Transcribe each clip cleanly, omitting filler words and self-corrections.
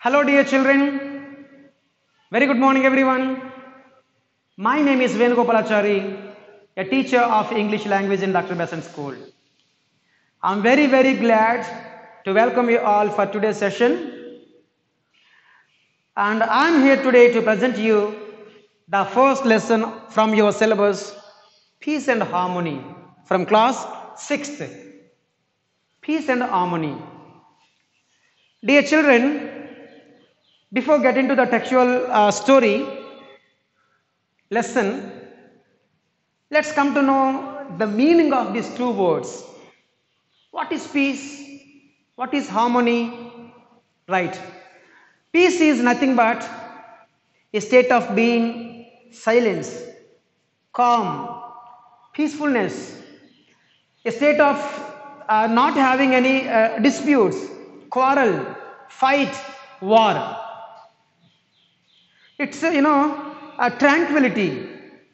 Hello, dear children. Very good morning, everyone. My name is Venugopalachari, a teacher of English language in Dr. Besant School. I'm very glad to welcome you all for today's session. And I'm here today to present you the first lesson from your syllabus, Peace and Harmony, from class 6th. Peace and Harmony. Dear children, before getting to the textual story lesson, let's come to know the meaning of these two words. What is peace? What is harmony? Right. Peace is nothing but a state of being, silence, calm, peacefulness, a state of not having any disputes, quarrel, fight, war. It's a tranquility.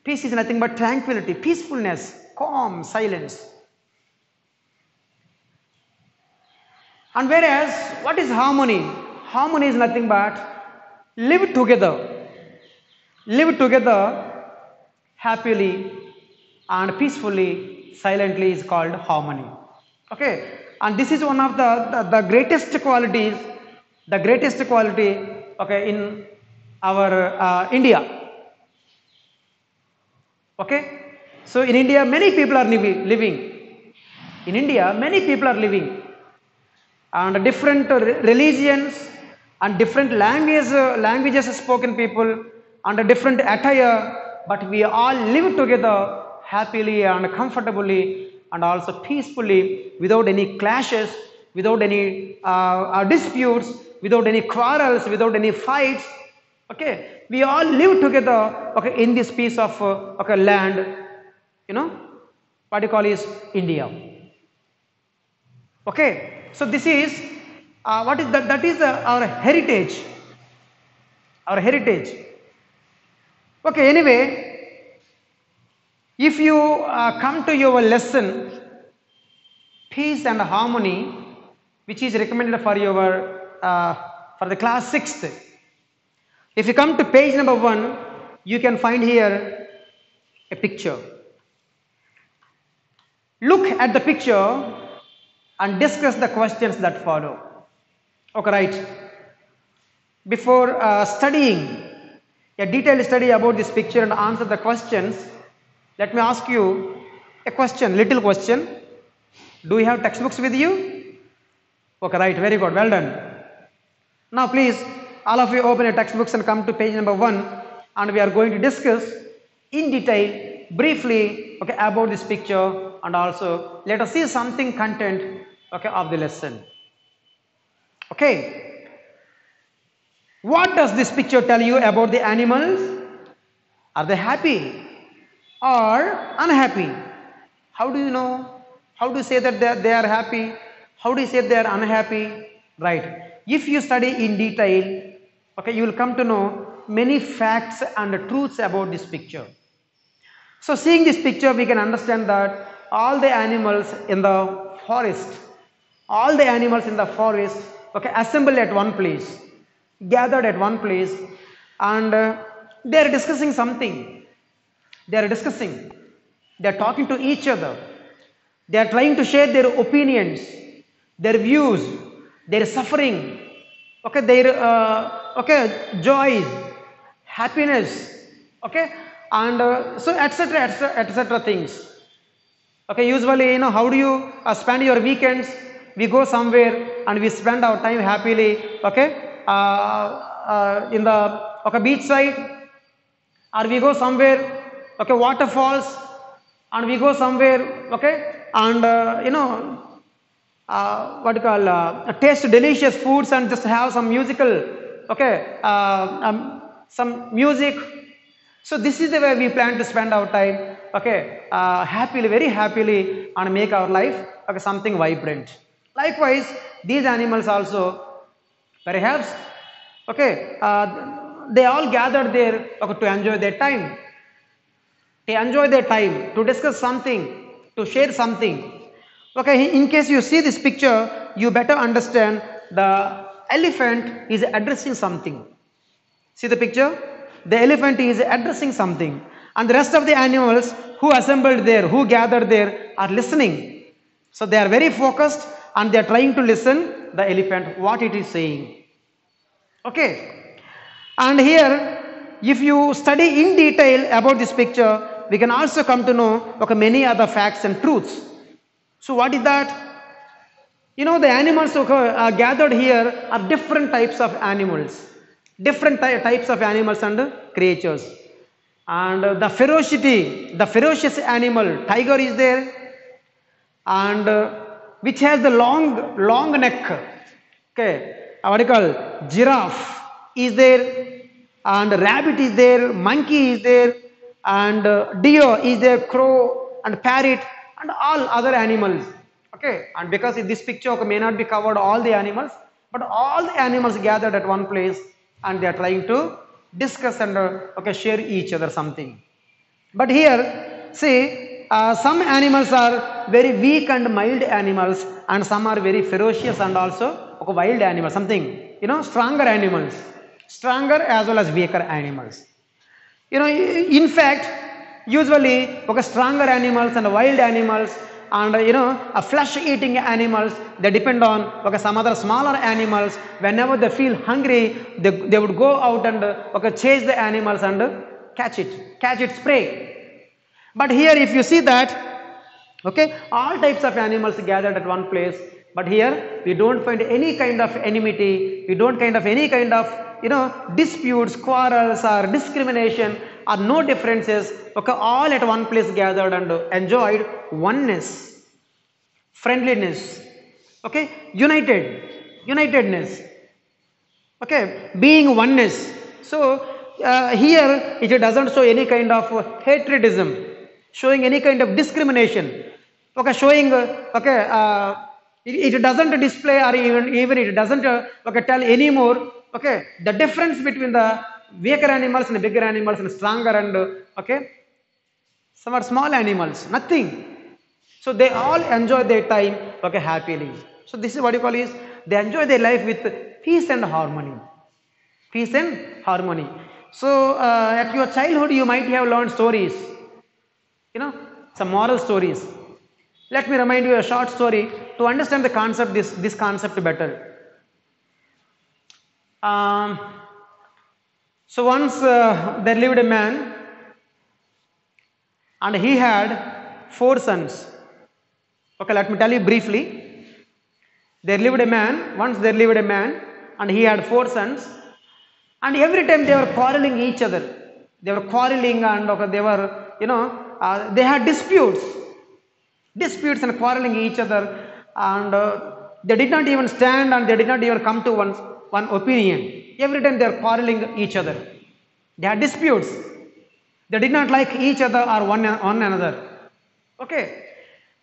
Peace is nothing but tranquility, peacefulness, calm, silence. And whereas, what is harmony? Harmony is nothing but live together happily and peacefully, silently is called harmony. Okay, and this is one of the greatest qualities, okay, in our India. Okay, so in India many people are living. In India many people are living, and different religions and different languages spoken people and different attire, but we all live together happily and comfortably and also peacefully, without any clashes, without any disputes, without any quarrels, without any fights. Okay, we all live together, okay, in this piece of okay, land, what you call is India. Okay, so this is what is that is our heritage. Okay, anyway, if you come to your lesson, Peace and Harmony, which is recommended for your for the class 6th. If you come to page number 1, you can find here a picture. Look at the picture and discuss the questions that follow. Okay, right. Before studying a detailed study about this picture and answer the questions, let me ask you a question, little question. Do you have textbooks with you? Okay, right, very good, well done. Now please, all of you open your textbooks and come to page number 1, and we are going to discuss in detail, briefly, okay, about this picture, and also let us see something content, okay, of the lesson. Okay, what does this picture tell you about the animals? Are they happy or unhappy? How do you know? How do you say that they are happy? How do you say they are unhappy? Right. If you study in detail, okay, you will come to know many facts and truths about this picture. So seeing this picture, we can understand that all the animals in the forest, okay, assembled at one place, gathered at one place, and they are discussing something. They are talking to each other. They are trying to share their opinions, their views, their suffering, okay, their joys, happiness, okay, and so etc. things. Okay, usually, how do you spend your weekends? We go somewhere and we spend our time happily, okay, in the beach side, or we go somewhere, okay, waterfalls, and we go somewhere, okay, and what you call taste delicious foods and just have some musical, okay, some music. So this is the way we plan to spend our time, okay, happily, very happily, and make our life, okay, something vibrant. Likewise, these animals also, perhaps, okay, they all gathered there, okay, to enjoy their time. To discuss something, to share something. Okay, in case you see this picture, you better understand the elephant is addressing something. See the picture? The elephant is addressing something, and the rest of the animals who assembled there, who gathered there, are listening. So they are very focused and they are trying to listen the elephant what it is saying. Okay. And here, if you study in detail about this picture, we can also come to know many other facts and truths. So what is that? You know, the animals who are gathered here are different types of animals, different types of animals and creatures. And the ferocious animal, tiger is there, and which has the long neck. Okay, what do you call? Giraffe is there, and rabbit is there, monkey is there, and deer is there, crow and parrot and all other animals. Okay, and because in this picture may not be covered all the animals, but all the animals gathered at one place and they are trying to discuss and share each other something. But here, see, some animals are very weak and mild animals, and some are very ferocious and also wild animals, something, stronger animals, stronger as well as weaker animals. In fact, usually stronger animals and wild animals and flesh eating animals, they depend on some other smaller animals. Whenever they feel hungry, they would go out and chase the animals and catch its prey. But here if you see that, all types of animals gathered at one place, but here we don't find any kind of enmity, we don't find any kind of disputes, quarrels or discrimination or no differences. All at one place gathered and enjoyed oneness, friendliness, unitedness, being oneness. So here it doesn't show any kind of hatredism, showing any kind of discrimination, showing it doesn't display or even it doesn't tell anymore the difference between the weaker animals and bigger animals and stronger and some are small animals, nothing. So they all enjoy their time happily. So this is what you call is they enjoy their life with peace and harmony. Peace and harmony. So at your childhood you might have learned stories, some moral stories. Let me remind you a short story to understand the concept, this concept better. So once there lived a man and he had 4 sons. Let me tell you briefly. Once there lived a man and he had 4 sons, and every time they were quarreling each other. They were quarreling and they were, they had disputes and quarreling each other, and they did not even stand and they did not even come to one opinion. Every time they are quarreling each other. They had disputes. They did not like each other or one another.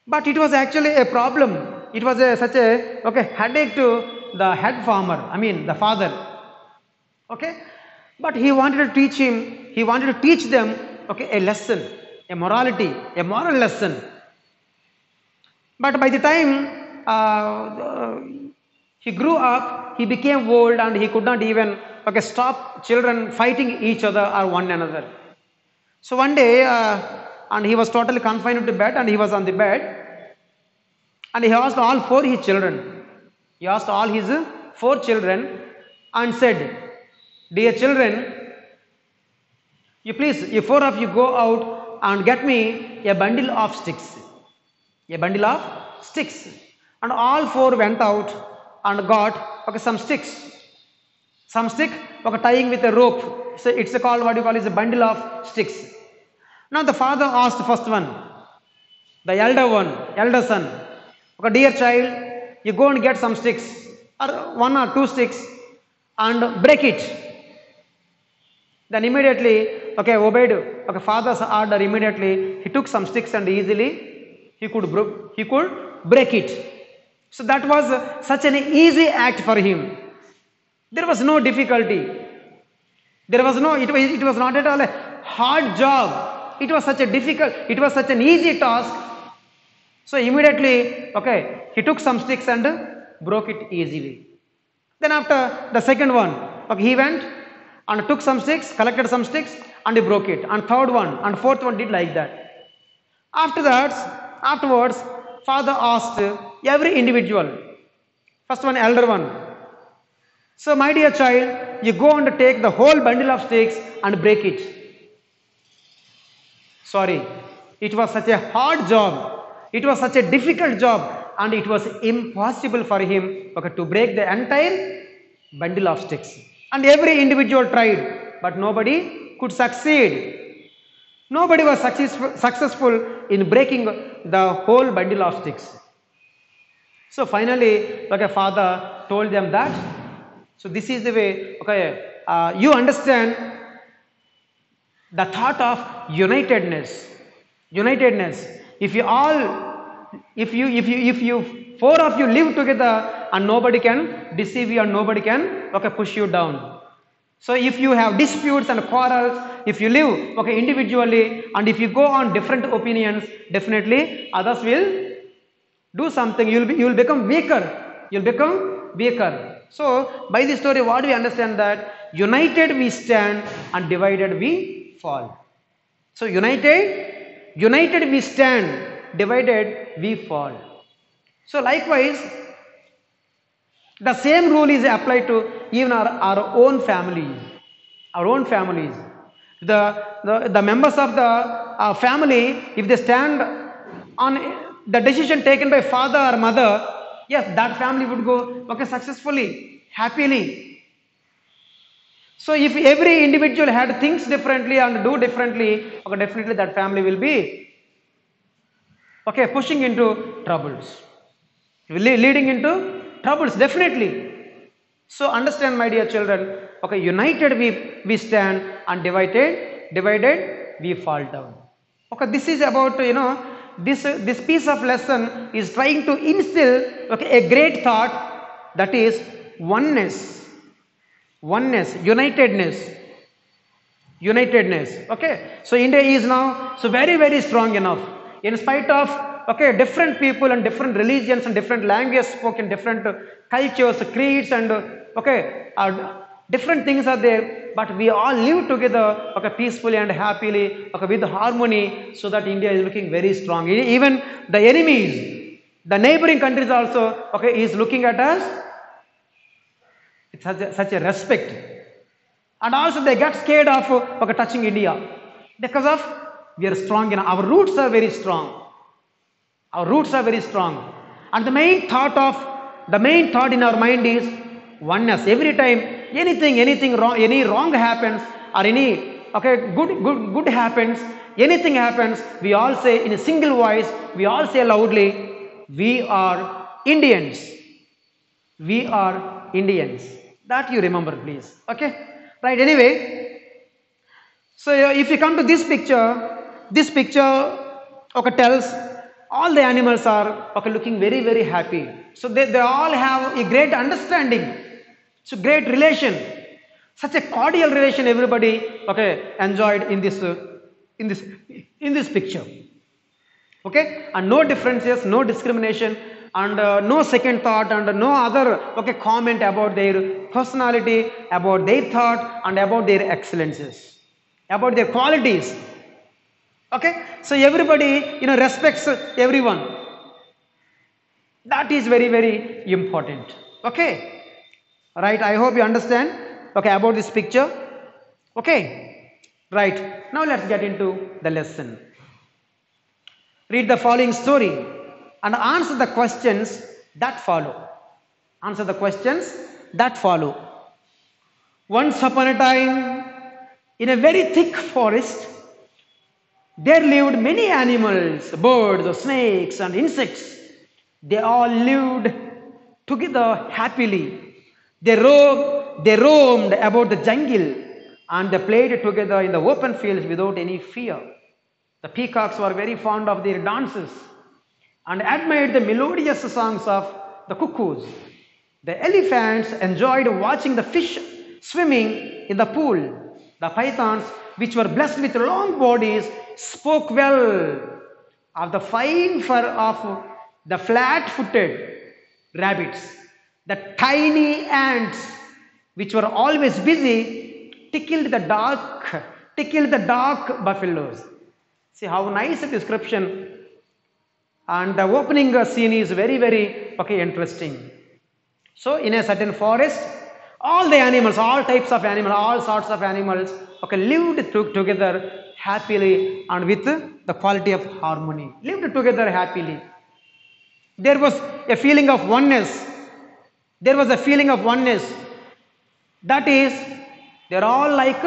But it was actually a problem. It was such a headache to the head farmer, the father. But he wanted to teach them a lesson, a morality, a moral lesson. But by the time he grew up, he became old and he could not even stop children fighting each other or one another. So one day, and he was totally confined to bed, and he was on the bed, and he asked all 4 his children. He asked all his 4 children and said, "Dear children, you 4 of you go out and get me a bundle of sticks." A bundle of sticks. And all 4 went out and got some sticks. Some stick tying with a rope. So it's called what you call is a bundle of sticks. Now the father asked the first one, the elder son, "Dear child, you go and get some sticks, or 1 or 2 sticks, and break it." Then immediately, obeyed father's order. Immediately he took some sticks and easily he could break it. So that was such an easy act for him. There was no difficulty. It was not at all a hard job. It was such an easy task. So immediately, he took some sticks and broke it easily. Then after the second one, okay, he went and took some sticks, collected some sticks, and he broke it. And third one and fourth one did like that. Afterwards, father asked every individual, first one, elder one. So, my dear child, you go and take the whole bundle of sticks and break it. Sorry, it was such a hard job. It was such a difficult job, and it was impossible for him, okay, to break the entire bundle of sticks. And every individual tried, but nobody could succeed. Nobody was successful in breaking the whole bundle of sticks. So finally, okay, father told them that, so this is the way, okay, you understand the thought of unitedness. If you four of you live together, and nobody can deceive you and nobody can, okay, push you down. So if you have disputes and quarrels, if you live, okay, individually, and if you go on different opinions, definitely others will do something. You will become weaker. You'll become weaker. So by this story, what we understand that united we stand and divided we fall. So united we stand, divided we fall. So likewise, the same rule is applied to even our own families. Our own families. The members of the family, if they stand on the decision taken by father or mother, yes, that family would go, okay, successfully, happily. So if every individual had things differently and do differently, okay, definitely that family will be, okay, pushing into troubles, leading into troubles, definitely. So understand, my dear children, okay, united we stand and divided we fall down. Okay, this is about, this piece of lesson is trying to instill, okay, a great thought, that is oneness, unitedness. Okay, so India is now so very, very strong enough, in spite of, okay, different people and different religions and different languages spoken, different cultures, creeds, and okay, different things are there, but we all live together, okay, peacefully and happily, okay, with harmony, so that India is looking very strong. Even the enemies, the neighboring countries also, okay, is looking at us with such a respect, and also they get scared of, okay, touching India, because of we are strong enough. Our roots are very strong. And the main thought in our mind is oneness. Every time anything wrong, any wrong happens, or any, okay, good happens, anything happens, we all say in a single voice, we all say loudly, we are Indians. That you remember, please. Okay, right? Anyway, so if you come to this picture, okay, tells all the animals are, okay, looking very, very happy. So they all have a great understanding. So great relation, such a cordial relation, everybody, okay, enjoyed in this picture. Okay, and no differences, no discrimination, and no second thought, and no other, okay, comment about their personality, about their thought, and about their excellences, about their qualities. Okay, so everybody, respects everyone. That is very, very important. Okay, right? I hope you understand, okay, about this picture. Okay, right? Now let's get into the lesson. Read the following story and answer the questions that follow. Once upon a time, in a very thick forest, there lived many animals, birds, snakes, and insects. They all lived together happily. They roamed about the jungle, and they played together in the open fields without any fear. The peacocks were very fond of their dances and admired the melodious songs of the cuckoos. The elephants enjoyed watching the fish swimming in the pool. The pythons, which were blessed with long bodies, spoke well of the fine fur of the flat-footed rabbits. The tiny ants, which were always busy, tickled the dark buffaloes. See how nice a description. And the opening scene is very, very interesting. So in a certain forest, all the animals, all types of animals, all sorts of animals, lived together happily and with the quality of harmony. Lived together happily. There was a feeling of oneness. There was a feeling of oneness. That is, they were all like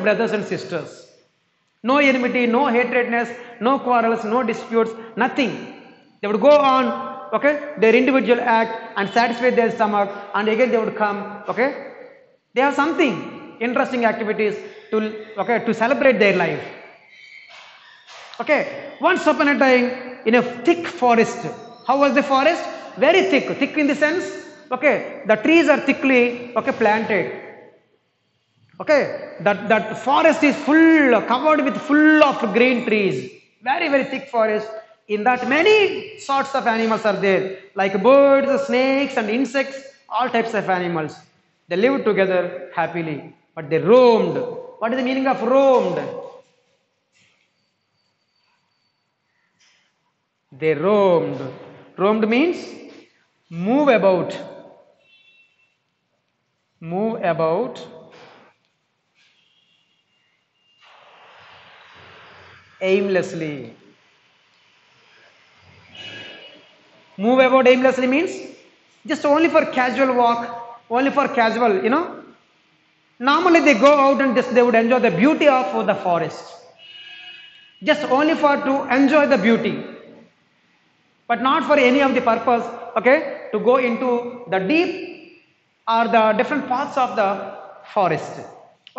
brothers and sisters. No enmity, no hatredness, no quarrels, no disputes, nothing. They would go on, their individual act and satisfy their stomach, and again they would come, They have something, interesting activities to celebrate their life. Once upon a time, in a thick forest. How was the forest? Very thick. Thick in the sense, the trees are thickly, planted. That forest is covered with full of green trees. Very, very thick forest. In that many sorts of animals are there, like birds, snakes and insects, all types of animals. They lived together happily, but they roamed. What is the meaning of roamed? They roamed. Roamed means move about. Move about. Aimlessly. Move about aimlessly means just only for casual walk, only for casual, Normally they go out and they would enjoy the beauty of the forest. Just only to enjoy the beauty. But not for any of the purpose, to go into the deep or the different parts of the forest.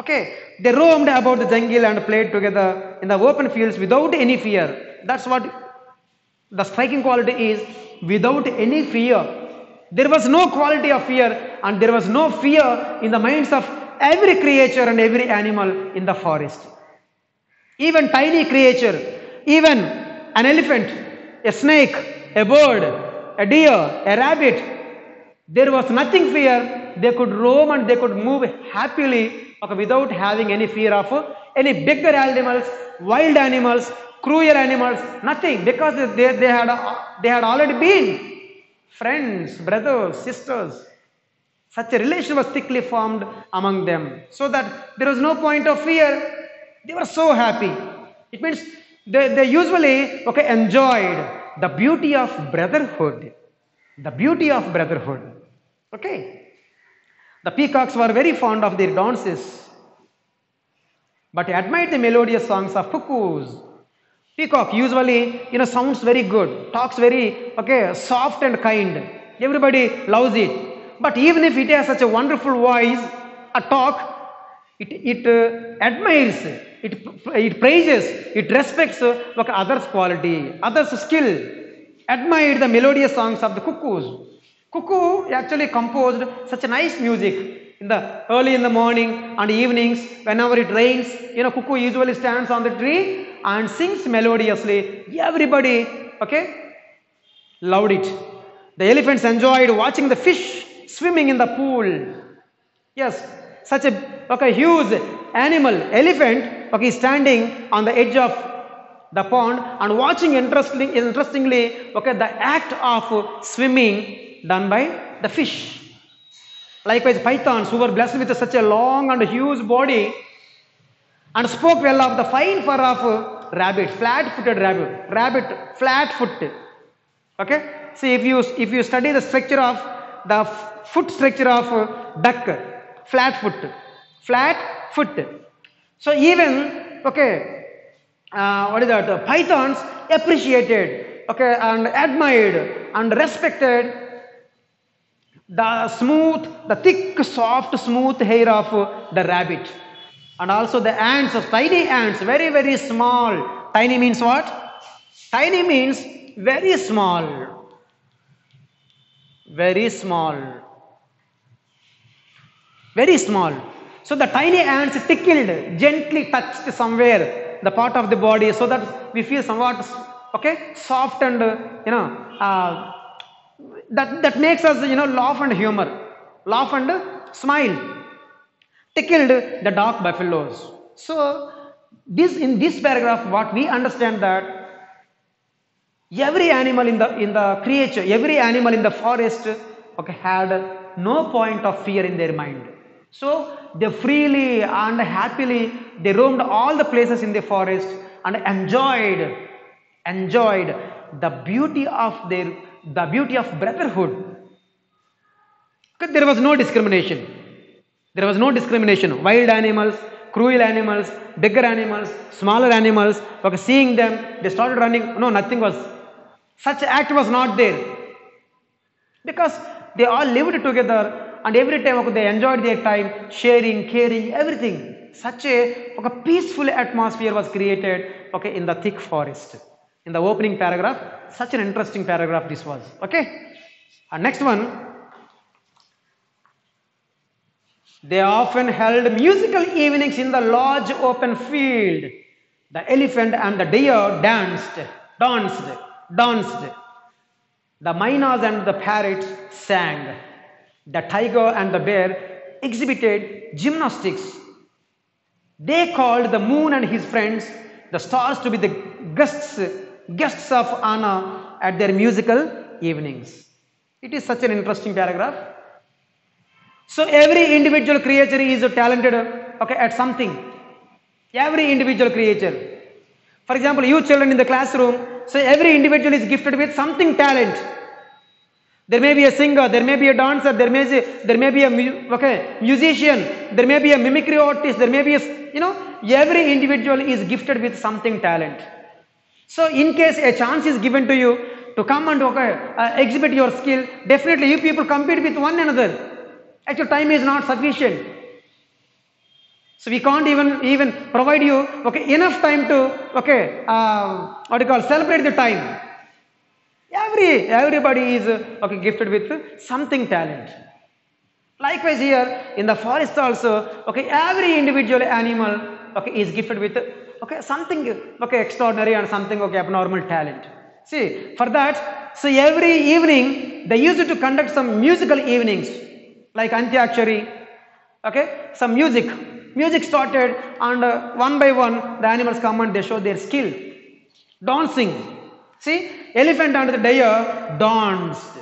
They roamed about the jungle and played together in the open fields without any fear. That's what the striking quality is, without any fear. There was no quality of fear, and there was no fear in the minds of every creature and every animal in the forest. Even tiny creature, even an elephant, a snake, a bird, a deer, a rabbit, there was nothing fear. They could roam and they could move happily without having any fear of any bigger animals, wild animals, cruel animals, nothing, because they had already been friends, brothers, sisters. Such a relation was thickly formed among them, so that there was no point of fear. They were so happy. It means they usually enjoyed the beauty of brotherhood. The beauty of brotherhood. The peacocks were very fond of their dances, but admired the melodious songs of cuckoos. Peacock usually, sounds very good, talks very, soft and kind. Everybody loves it. But even if it has such a wonderful voice, a talk, it admires, it praises, it respects others' quality, others' skill. Admired the melodious songs of the cuckoos. Cuckoo actually composed such a nice music early in the morning and evenings. Whenever it rains, cuckoo usually stands on the tree and sings melodiously. Everybody, loved it. The elephants enjoyed watching the fish swimming in the pool. Yes, such a huge animal, elephant, standing on the edge of the pond and watching interestingly, the act of swimming done by the fish. Likewise, pythons, who were blessed with such a long and huge body and spoke well of the fine fur of rabbit, flat-footed rabbit, flat-footed. See, if you study the structure of the foot structure of duck, flat foot. So even pythons appreciated, and admired and respected the thick, soft, smooth hair of the rabbit. And also the ants, tiny ants, very, very small. Tiny means what? Tiny means very small. Very small. Very small. So the tiny ants tickled, gently touched somewhere the part of the body, so that we feel somewhat soft and that makes us, laugh and humor, laugh and smile. Tickled the dark buffaloes. So this, in this paragraph, what we understand that every animal in the creature, every animal in the forest, okay, had no point of fear in their mind. So they freely and happily they roamed all the places in the forest and enjoyed the beauty of brotherhood. Because there was no discrimination. There was no discrimination. Wild animals, cruel animals, bigger animals, smaller animals. Okay, seeing them, they started running. No, nothing was. Such act was not there. Because they all lived together, and every time, okay, they enjoyed their time, sharing, caring, everything. Such a, okay, peaceful atmosphere was created, okay, in the thick forest. In the opening paragraph, such an interesting paragraph this was. Okay. And next one. They often held musical evenings in the large open field. The elephant and the deer danced. The mynas and the parrots sang. The tiger and the bear exhibited gymnastics. They called the moon and his friends, the stars, to be the guests of honor at their musical evenings. It is such an interesting paragraph. So every individual creature is talented, okay, at something. Every individual creature. For example, you children in the classroom, so every individual is gifted with something talent. There may be a singer, there may be a dancer, there may be a musician, there may be a mimicry artist, there may be every individual is gifted with something talent. So in case a chance is given to you to come and exhibit your skill, definitely you people compete with one another. Actually, time is not sufficient. So we can't even provide you enough time to celebrate the time. Everybody is gifted with something talent. Likewise here in the forest also, every individual animal is gifted with something extraordinary and something abnormal talent. See, for that, so every evening they used to conduct some musical evenings like Antyakshari, some music started, and one by one the animals come and they show their skill. Dancing. See, elephant and the deer danced.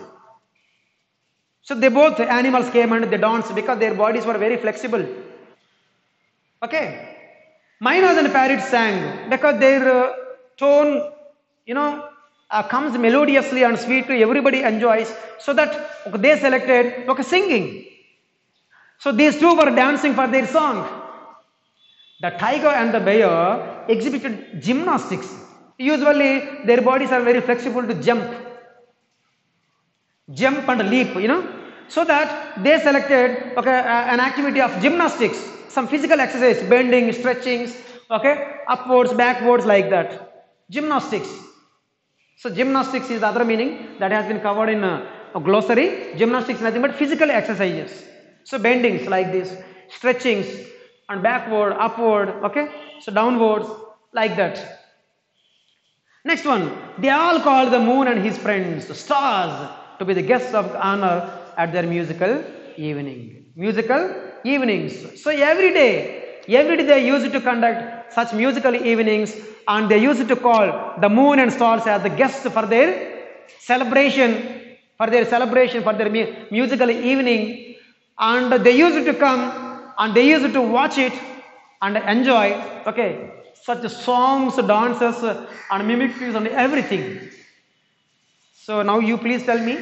So they both animals came and they danced because their bodies were very flexible. Okay. Mynas and parrots sang because their tone, comes melodiously and sweetly, everybody enjoys, so that they selected singing. So these two were dancing for their song. The tiger and the bear exhibited gymnastics. Usually their bodies are very flexible to jump and leap, so that they selected an activity of gymnastics, some physical exercise, bending, stretchings, upwards, backwards, like that. Gymnastics. So gymnastics is the other meaning that has been covered in a glossary. Gymnastics is nothing but physical exercises. So bendings like this, stretchings, and backward, upward, so downwards, like that. Next one, they all called the moon and his friends, the stars, to be the guests of honor at their musical evening. Musical evenings. So every day they used to conduct such musical evenings, and they used to call the moon and stars as the guests for their celebration, for their musical evening, and they used to come and they used to watch it and enjoy, such songs, dances, and mimicries and everything. So now you please tell me,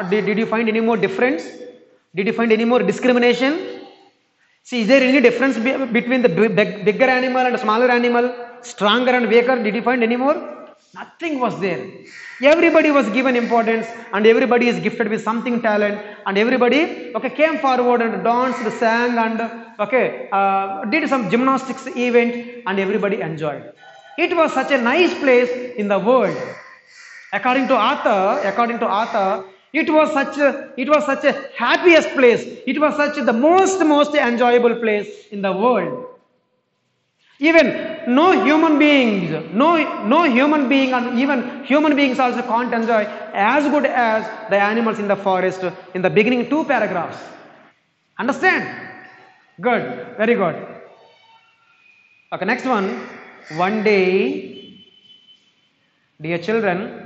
did you find any more difference? Did you find any more discrimination? See, is there any difference between the bigger animal and smaller animal, stronger and weaker? Did you find any more? Nothing was there. Everybody was given importance, and everybody is gifted with something talent, and everybody came forward and danced, sang, and did some gymnastics event, and everybody enjoyed. It was such a nice place in the world. According to Arthur, it was such a happiest place. It was such the most enjoyable place in the world. Even no human beings, no human being, and even human beings also can't enjoy as good as the animals in the forest in the beginning 2 paragraphs. Understand? Good, very good. Okay, next one. One day, dear children,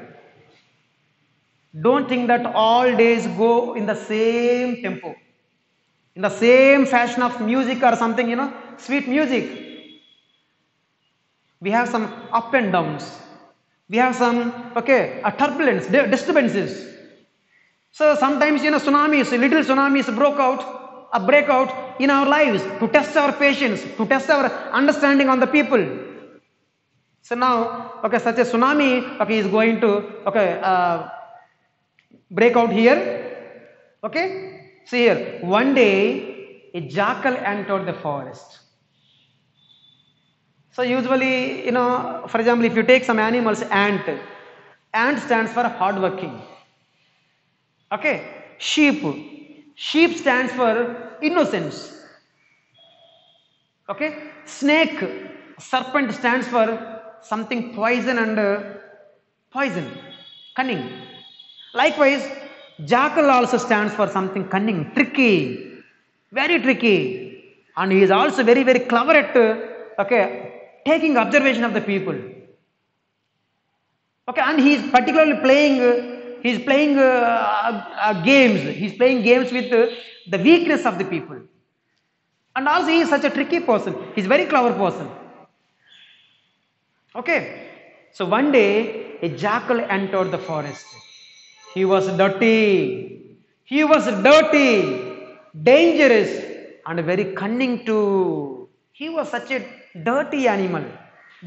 don't think that all days go in the same tempo, in the same fashion of music or something, sweet music. We have some up and downs. We have some, turbulence, disturbances. So sometimes, tsunamis, little tsunamis break out in our lives to test our patience, to test our understanding on the people. So now, such a tsunami, is going to, break out here. Okay, see here. One day, a jackal entered the forest. So usually, for example, if you take some animals, ant stands for hardworking. Okay, sheep stands for innocence. Okay, snake, serpent stands for something poison and cunning. Likewise, jackal also stands for something cunning, tricky, very tricky, and he is also very, very clever at taking observation of the people. Okay, and he is particularly playing games. He is playing games with the weakness of the people, and also he is such a tricky person. He is very clever person. Okay, so one day a jackal entered the forest. He was dirty. He was dirty, dangerous, and very cunning too. He was such a dirty animal.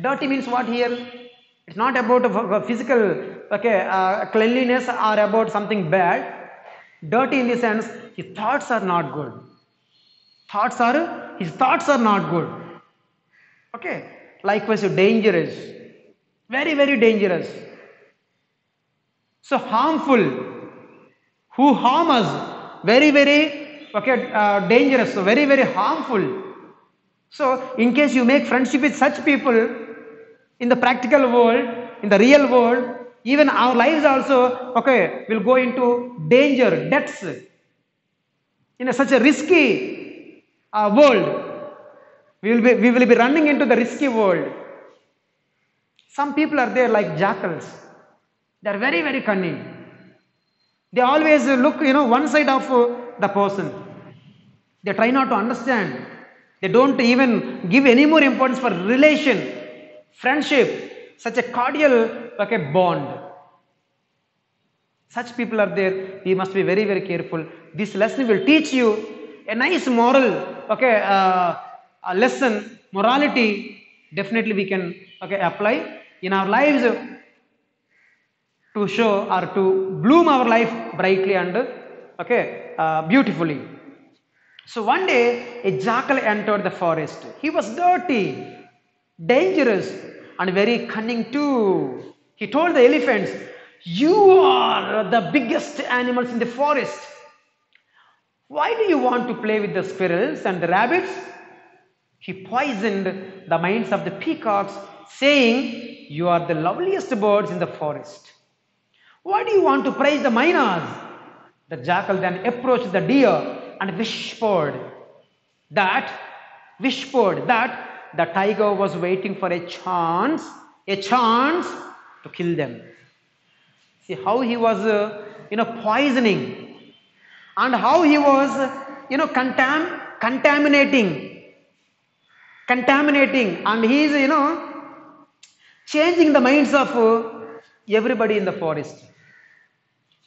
Dirty means what here? It's not about a physical cleanliness or about something bad. Dirty in the sense his thoughts are not good. His thoughts are not good. Okay. Likewise, dangerous. Very, very dangerous. So harmful. Who harm us? Very, very dangerous. So very, very harmful. So in case you make friendship with such people in the practical world, in the real world, even our lives also will go into danger, deaths. In such a risky world, we will be running into the risky world. Some people are there like jackals. They are very, very cunning. They always look, one side of the person. They try not to understand. They don't even give any more importance for relation, friendship, such a cordial bond. Such people are there. We must be very, very careful. This lesson will teach you a nice moral, a lesson, morality. Definitely we can apply in our lives to show or to bloom our life brightly and beautifully. So one day a jackal entered the forest. He was dirty, dangerous, and very cunning too. He told the elephants, "You are the biggest animals in the forest. Why do you want to play with the squirrels and the rabbits?" He poisoned the minds of the peacocks, saying, "You are the loveliest birds in the forest. Why do you want to praise the miners?" The jackal then approached the deer and whispered that the tiger was waiting for a chance to kill them. See how he was, poisoning, and how he was, contaminating, and he is, changing the minds of everybody in the forest.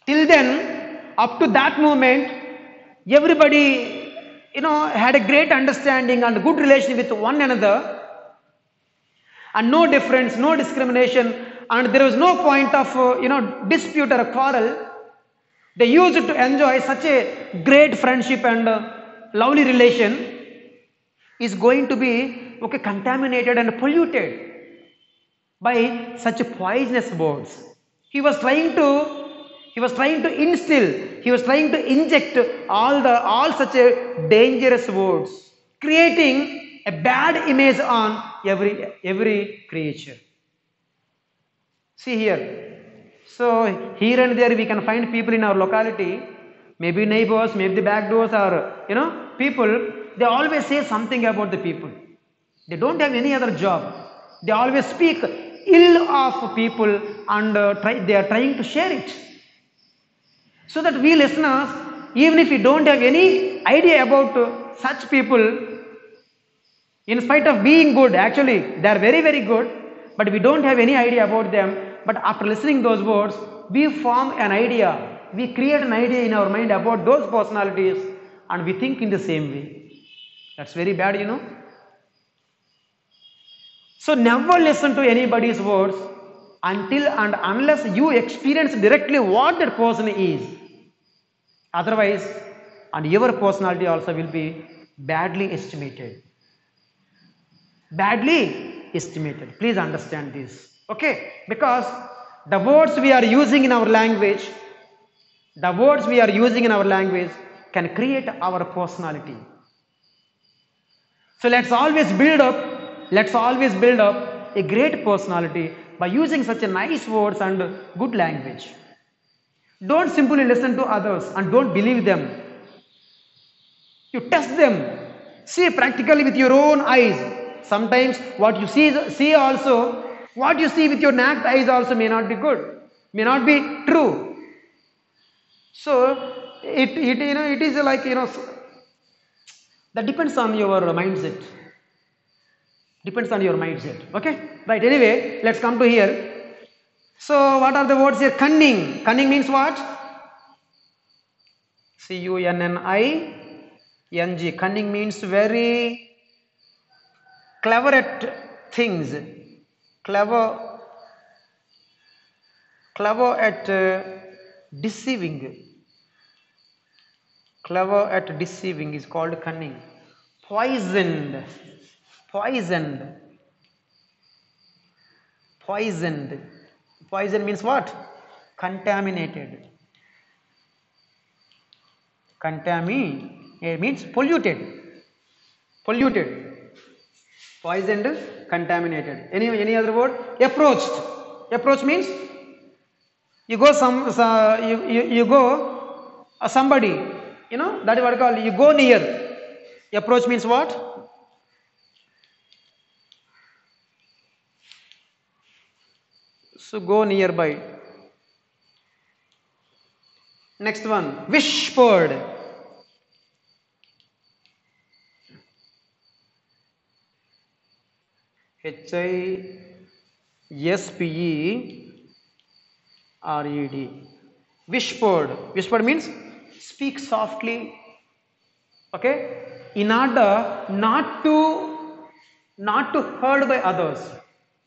Till then, up to that moment, everybody, had a great understanding and good relation with one another, and no difference, no discrimination, and there was no point of, dispute or a quarrel. They used to enjoy such a great friendship and lovely relation is going to be, contaminated and polluted by such poisonous words. He was trying to instill, he was trying to inject all such dangerous words, creating a bad image on every creature. See here. So here and there we can find people in our locality, maybe neighbors, maybe the back doors, or people. They always say something about the people. They don't have any other job. They always speak ill of people, and they are trying to share it. So that we listeners, even if we don't have any idea about such people, in spite of being good, actually they are very very good, but we don't have any idea about them. But after listening those words, we form an idea, we create an idea in our mind about those personalities, and we think in the same way. That's very bad, So never listen to anybody's words until and unless you experience directly what that person is. Otherwise, and your personality also will be badly estimated. Badly estimated. Please understand this. Okay? Because the words we are using in our language, can create our personality. So let's always build up a great personality by using such a nice words and good language. Don't simply listen to others and don't believe them. You test them. See practically with your own eyes. Sometimes what you see also, what you see with your naked eyes also may not be good, may not be true. So it is like that depends on your mindset. Okay, right. Anyway, let's come to here. So what are the words here? Cunning. Cunning means what? C-U-N-N-I-N-G. Cunning means very clever at things. Clever at deceiving. Clever at deceiving is called cunning. Poisoned. Poison means what? Contaminated. Contaminate means polluted. Poisoned, contaminated. Any other word? Approached. Approach means you go somebody. That is what I call you go near. Approach means what? So go nearby. Next one, whispered. H-I-S-P-E-R-E-D. Whispered. Whispered means speak softly. Okay? In order not to heard by others.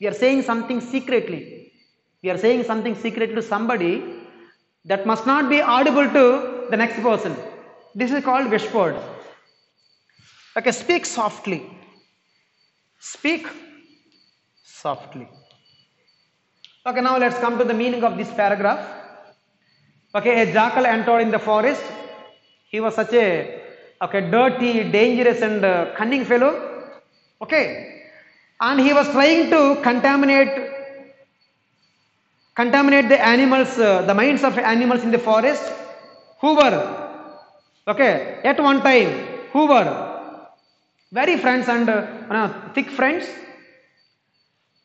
We are saying something secretly. To somebody that must not be audible to the next person. This is called whispered. Okay, speak softly. Okay, now let's come to the meaning of this paragraph. Okay, a jackal entered in the forest. He was such a dirty, dangerous and cunning fellow. Okay, and he was trying to contaminate the animals, the minds of animals in the forest, who were, at one time, who were very friends and thick friends.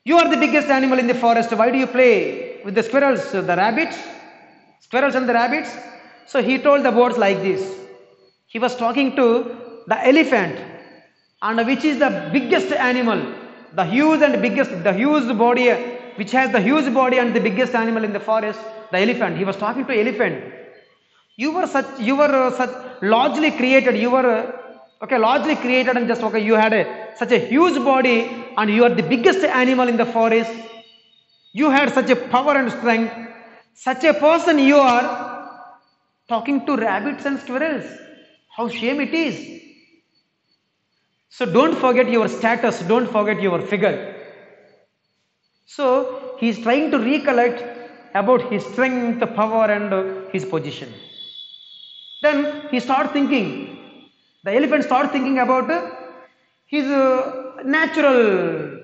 You are the biggest animal in the forest. Why do you play with the squirrels and the rabbits? So he told the words like this. He was talking to the elephant, and which is the biggest animal, the huge body, which has the huge body and the biggest animal in the forest, the elephant. He was talking to elephant. You were such largely created. You were largely created, and just you had such a huge body, and you are the biggest animal in the forest. You had such a power and strength. Such a person you are talking to rabbits and squirrels. How shame it is. So don't forget your status. Don't forget your figure. So he is trying to recollect about his strength, power and his position. Then he started thinking. The elephant started thinking about his natural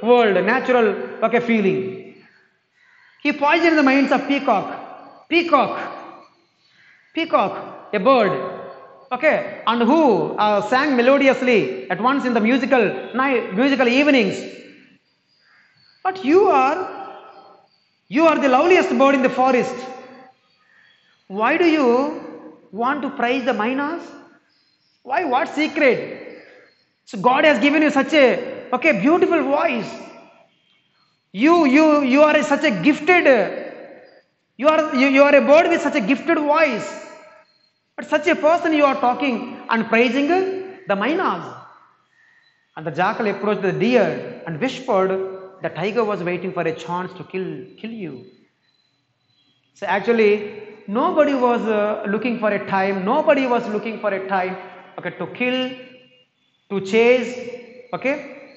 world, natural feeling. He poisoned the minds of peacock, a bird, and who sang melodiously at once in the musical evenings. But you are the loveliest bird in the forest. Why do you want to praise the minors? Why? What secret? So God has given you such a beautiful voice. You are such a gifted. You are a bird with such a gifted voice. But such a person you are talking and praising the minors. And the jackal approached the deer and whispered, the tiger was waiting for a chance to kill you. So actually, nobody was looking for a time. Nobody was looking for a time, to kill, to chase,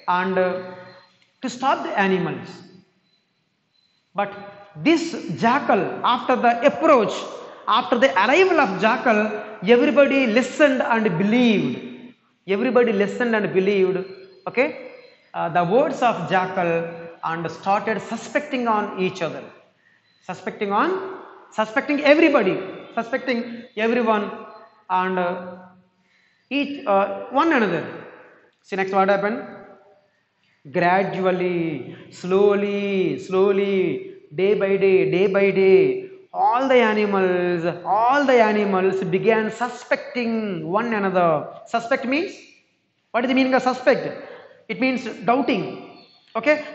and to stop the animals. But this jackal, after the approach, after the arrival of jackal, everybody listened and believed. Everybody listened and believed. The words of jackal and started suspecting on each other, suspecting everybody, suspecting everyone and each one another. See next what happened? Gradually, slowly, day by day, all the animals began suspecting one another. Suspect means, what is the meaning of suspect? It means doubting,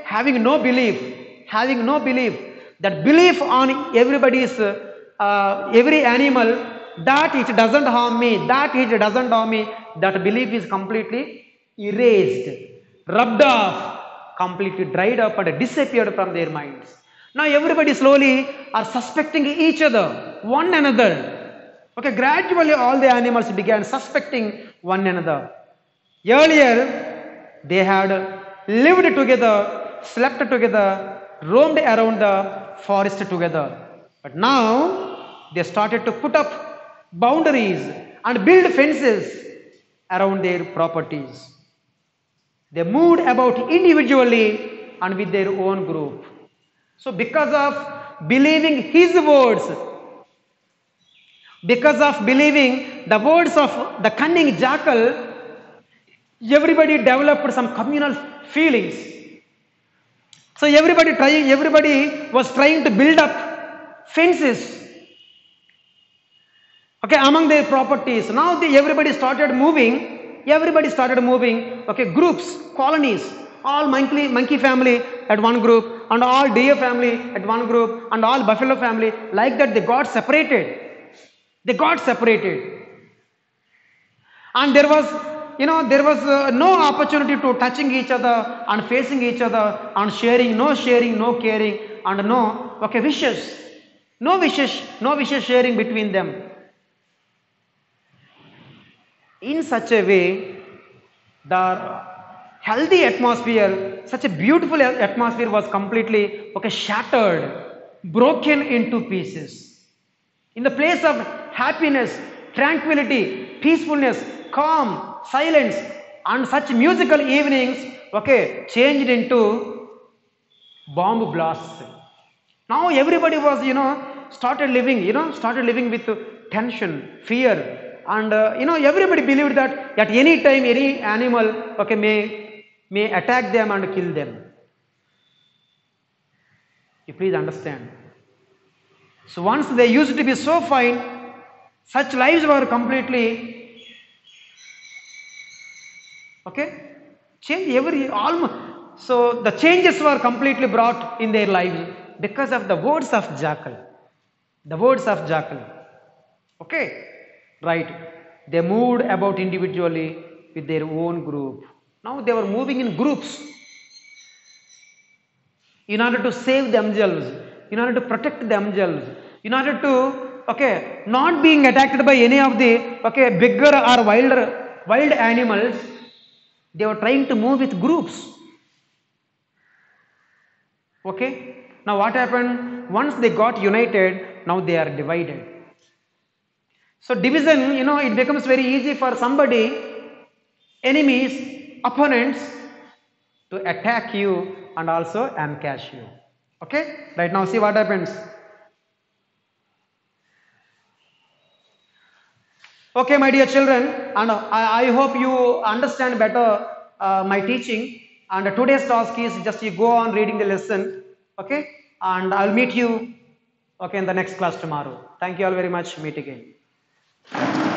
having no belief. That belief on everybody's, every animal, that it doesn't harm me, that belief is completely erased, rubbed off, completely dried up and disappeared from their minds. Now everybody slowly are suspecting each other, one another. Gradually all the animals began suspecting one another. Earlier, they had lived together, slept together, roamed around the forest together. But now they started to put up boundaries and build fences around their properties. They moved about individually and with their own group. So because of believing his words, because of believing the words of the cunning jackal, everybody developed some communal feelings. So everybody was trying to build up fences, among their properties. Now everybody started moving. Groups, colonies, all monkey family at one group, and all deer family at one group, and all buffalo family. Like that, they got separated. And there was no opportunity to touching each other and facing each other and sharing, no caring, and no wishes, no wishes sharing between them. In such a way, the healthy atmosphere, such a beautiful atmosphere, was completely shattered, broken into pieces. In the place of happiness, tranquility, peacefulness, calm, silence, and such musical evenings, changed into bomb blasts. Now everybody was, started living with tension, fear, and everybody believed that at any time any animal, may attack them and kill them. You please understand. So once they used to be so fine, such lives were completely change almost. So the changes were completely brought in their lives because of the words of jackal. Right. They moved about individually with their own group. Now they were moving in groups in order to save themselves, in order to protect themselves, in order to not being attacked by any of the bigger or wild animals. They were trying to move with groups. Now what happened? Once they got united, now they are divided. So division, it becomes very easy for somebody enemies, opponents to attack you and also ambush you. Okay, right now see what happens. Okay, my dear children, and I hope you understand better my teaching. And today's task is just you go on reading the lesson. Okay, and I'll meet you. Okay, in the next class tomorrow. Thank you all very much. Meet again.